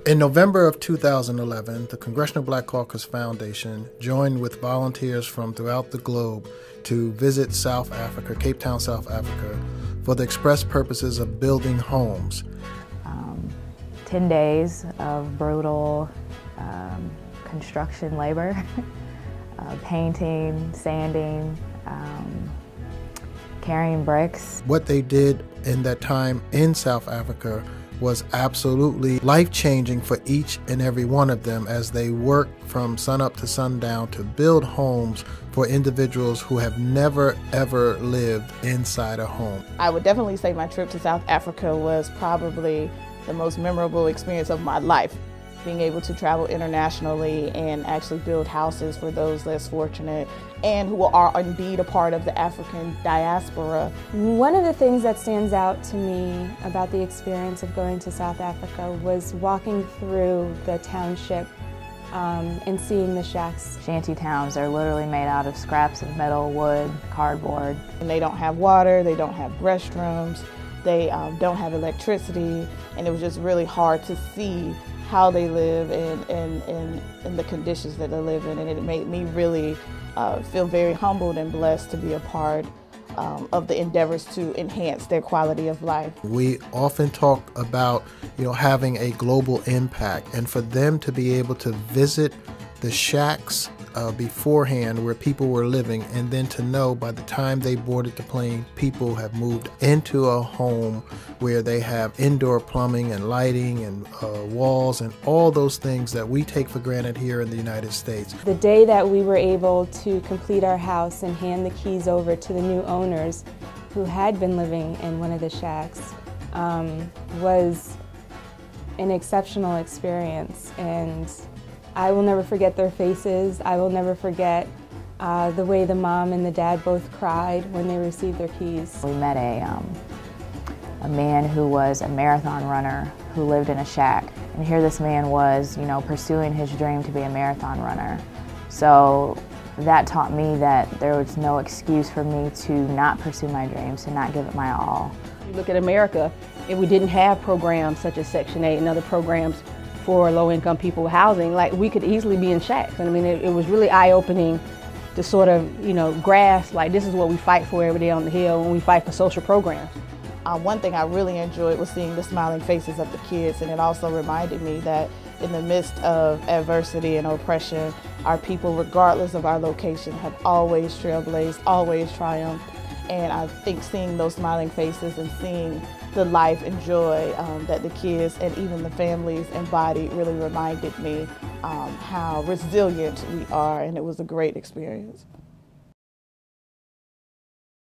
In November of 2011, the Congressional Black Caucus Foundation joined with volunteers from throughout the globe to visit South Africa, Cape Town, South Africa, for the express purposes of building homes. 10 days of brutal construction labor, painting, sanding, carrying bricks. What they did in that time in South Africa was absolutely life-changing for each and every one of them as they worked from sunup to sundown to build homes for individuals who have never ever lived inside a home. I would definitely say my trip to South Africa was probably the most memorable experience of my life. Being able to travel internationally and actually build houses for those less fortunate and who are indeed a part of the African diaspora. One of the things that stands out to me about the experience of going to South Africa was walking through the township and seeing the shacks. Shanty towns, they're literally made out of scraps of metal, wood, cardboard. And they don't have water, they don't have restrooms, they don't have electricity, and it was just really hard to see how they live and the conditions that they live in, and it made me really feel very humbled and blessed to be a part of the endeavors to enhance their quality of life. We often talk about, having a global impact, and for them to be able to visit the shacks beforehand where people were living, and then to know by the time they boarded the plane, people have moved into a home where they have indoor plumbing and lighting and walls and all those things that we take for granted here in the United States. The day that we were able to complete our house and hand the keys over to the new owners who had been living in one of the shacks was an exceptional experience, and I will never forget their faces. I will never forget the way the mom and the dad both cried when they received their keys. We met a man who was a marathon runner who lived in a shack, and here this man was, pursuing his dream to be a marathon runner. So that taught me that there was no excuse for me to not pursue my dreams, to not give it my all. You look at America, if we didn't have programs such as Section 8 and other programs for low-income people housing, like we could easily be in shacks. And I mean, it was really eye-opening to sort of, grasp, like, this is what we fight for every day on the Hill when we fight for social programs. One thing I really enjoyed was seeing the smiling faces of the kids, and it also reminded me that in the midst of adversity and oppression, our people, regardless of our location, have always trailblazed, always triumphed. And I think seeing those smiling faces and seeing the life and joy that the kids and even the families embodied really reminded me how resilient we are, and it was a great experience.